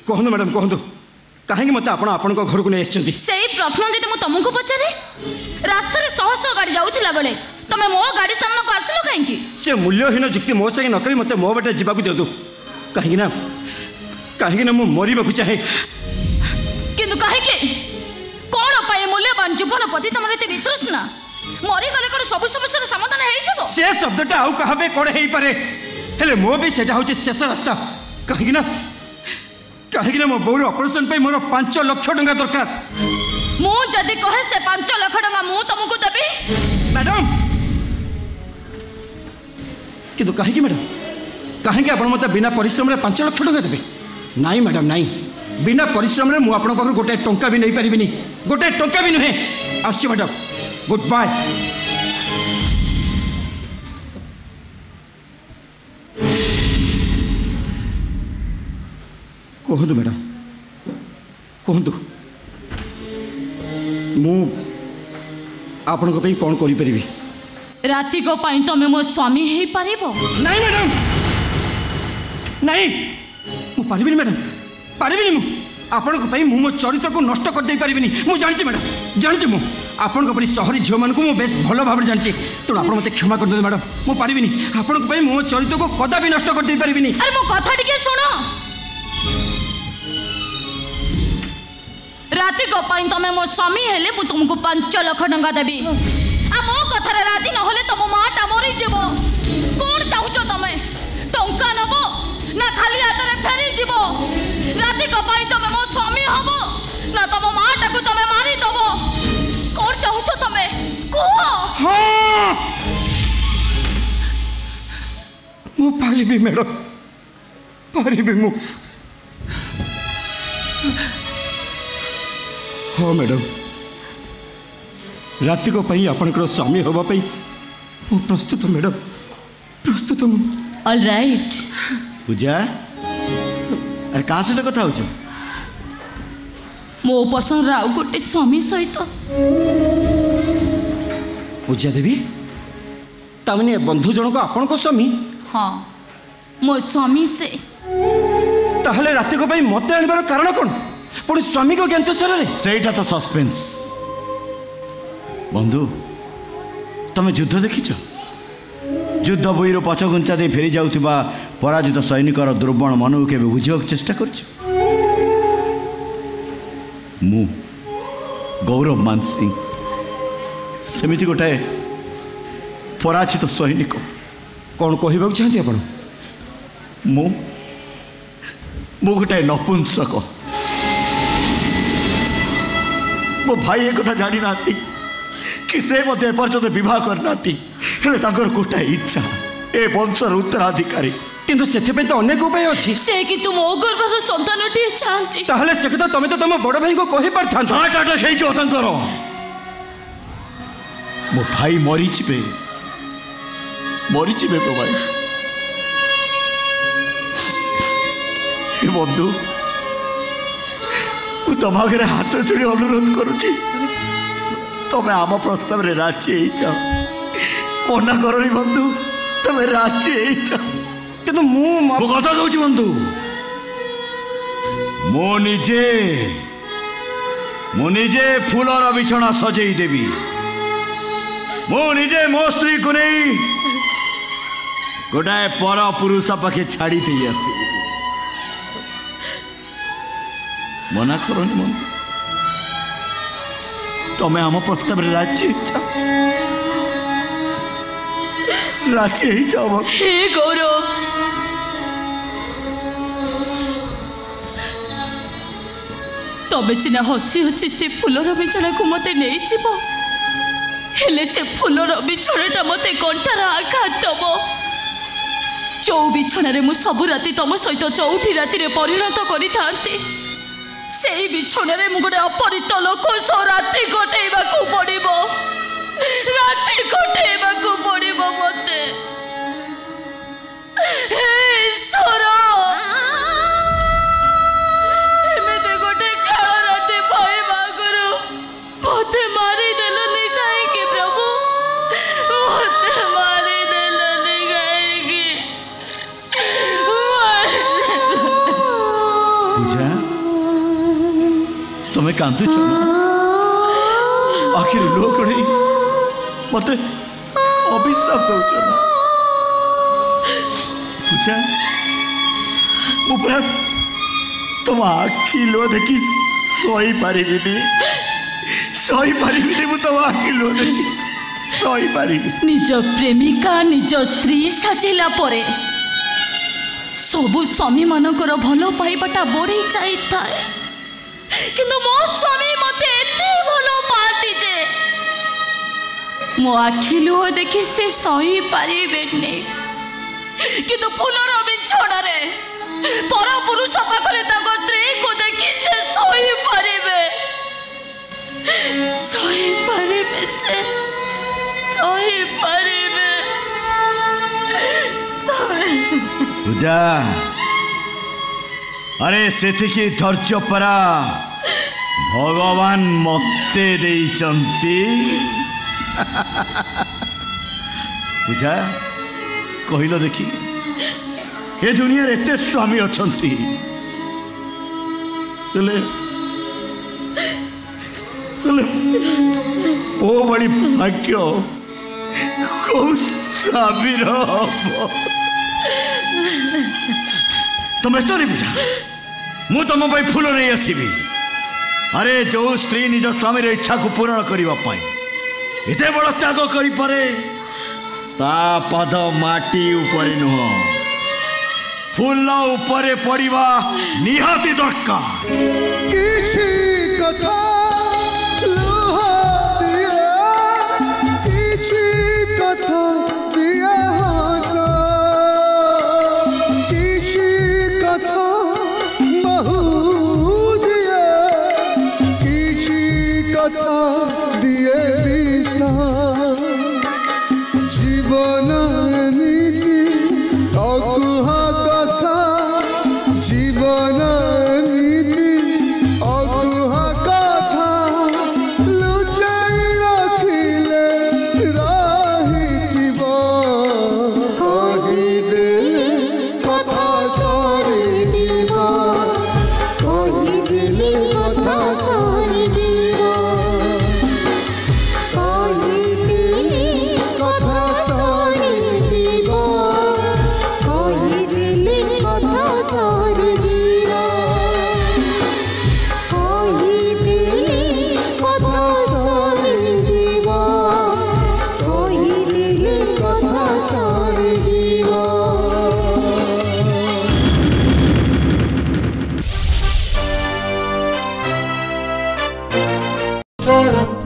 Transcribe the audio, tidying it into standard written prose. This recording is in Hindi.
कहतु मैडम कहतु कहीं मत आपण घर को नहीं से प्रश्न जब मुझे तुमको पचारे रास्ता शह शह गाड़ी जाऊला बेले तुम मो गाड़ी सामना को आसिल कहीं से मूल्यहीन जुक्ति मो संगे नक मत मो बाटे जावाक दिंतु कहीं मुझे मरवा चाहे किंतु कहीं कौन पाए मूल्यवान जीवन प्रति तुम ये वितृष्णा मरीगले कौन सब समस्या समाधान हो से शब्दटा आउ कहा कौन हो पारे हेले मो भी सेटा हूँ शेष रास्ता कहीं मो बोर ऑपरेशन पे मोर 5 लाख टंका दरकार मु जदि कहे से 5 लाख टंका मु तुमको देबी मैडम किंतु कहीं मैडम कहीं आप मत बिना परिश्रम 5 लाख टंका देबे नाई मैडम नाई बिना परिश्रम मु आप गोटे टंका भी नहीं पारिनी गोटे टंका भी नुहे आसछि मैडम गुड बाय कहतु मैडम कहतु मु आपण कौन करी राति को पाई तमे मो स्वामी हे पारिबो नहीं मैडम नहीं मु पारिबिनी मैडम पारिबिनी मु आपण मु मो चरित्र को नष्ट कर दे पारिबिनी मु जानि मैडम जानि मु आपण परी शहरी झील मान को बेस भल भाव जानी तेणु आप मत क्षमा कर दे मैडम मु पारिबिनी आपण मो चरित्र को कदापि नष्ट कर दे पारिबिनी अरे मो कथा टिके सुनो राति को पाई तमे मो स्वामी हेले मु तुमको 5 लाख टंका देबी आ मो कथारे राजी न होले तुम माटा मरी जीवो कोन चाहूचो तमे टंका नबो ना खाली हाथ फेरी जीवो राति को पाई तमे मो स्वामी हबो ना तुम माटा को तमे मारी दबो कोन चाहूचो तमे को हां मु पारिबी मैडम पारिबी मु हाँ मैडम राति को पई आपनकर स्वामी होबा पई मु प्रस्तुत मैडम प्रस्तुत मु ऑल राइट पूजा अरे कहाँ से कथा हो मो पसंद राव गोटे स्वामी सहित पूजा देवी तामने बंधु जनक आपन को स्वामी हाँ मो स्वामी से ताहले राति को पई मते आनिबार कारण कोन पुणी स्वामी को ज्ञानस्वर सेटा तो सस्पेंस बंधु तमे युद्ध देखिछ युद्ध बोईर पछगुंचा दे फेरी जाउथिबा पराजित सैनिकर दुर्बल मन के बुझा चेष्टा करछ मु गौरव मान सिंह सेमिति गोटाए पराजित सैनिक कौन कहबा चाहते आपण मु गोटाए नपुंसक मो भाई एक कथा जानी ना कि से मत एपर्यंत बह करना गोटाए इच्छा ए वंशर उत्तराधिकारी किंतु से तो अनेक उपाय अच्छी से कि तुम गर्भर संतानटी चाहती ताहले से कथा तमे तो तुम बड़ भाई को कहि परथांत हार्ट अटैक हेइ छ तंकर मो भाई मरी छिबे तो भाई हे बंधु तुम आगे हाथ जोड़ी अनुरोध करुची तमें आम प्रस्ताव रे राजी मना करनी बंधु तमें राजी किंतु मु कथा दूची बंधु मु निजे फूलर बिछना सजई देवी मुझे मो स्त्री को नहीं गोटाए पर पुरुष पाखे छाड़ी दे आसी मना करनी मन तमें आम प्रस्ताव राजी हे गौरव तबे सिना हसी हसी से फूलर बिछड़ा को मत नहीं जीव हेले से फूलर बिछड़ाटा मत कंठार आघात दब चौ बिछणारे मु सबु राति तुम सहित चौठी राति परिणत करी थांती से बिछणारे मु गोटे अपरित लोक सह राति कटेइबाकू पड़िबो राति कटेइबाकू पड़िबो मते हे ईश्वर एमेते गोटे काळ राति पाइबा गुरु मते मारी देलनी काहे प्रभु मते मारी देलनी काहे पूजा पूजा तुम्हें कांदुच आखिर लो कड़े मत अभिशाप दौच पूजा मुझे तुम आखि लो देखी सही पारि मु तुम आखि लो देखी सही पारि निज प्रेमिका निज स्त्री साजिला परे सबु स्वामी मानकर भल पाइबाटा बढ़ी जाए किंतु मो स्वामी मते एते भल पाती जे मो आखि लुह देखि से सही पारिबेनी किंतु फूलर बिछड़े पर पुरुष पाखरे ताको स्त्री को देखि से सही पारिबे से सही पारिबे पूजा अरे सेठिकी धैर्य परा भगवान मते देइचंती पूजा कहिल देखी ए दुनिया एते स्वामी अछंती ओ बड़ी भाग्य को स्वामी तुम स्टोरी बुझा मु तुम फूल नहीं आसबि अरे जो स्त्री निज स्वामी इच्छा को पूरण करने एते बड़ त्याग करे ता पाद माटी ऊपर नुह फूल ऊपर पड़वा निहाती दरकार किछि कथा लुह दिए किछि कथा दिए हस किछि कथा बहु दिए किछि कथा दिए विषा जीवन नीति अकुहा कथा जीवन नीति अकुहा कथा लुचाई रखिले रहिथिब कहिदे कथा सरिदिब कहिदिले कथा सरिदिब कहिदिले कथा सरिदिब कहिदिले कथा सरिदिब कहिदिले कथा सरिदिब कहिदिले कथा सरिदिब Taram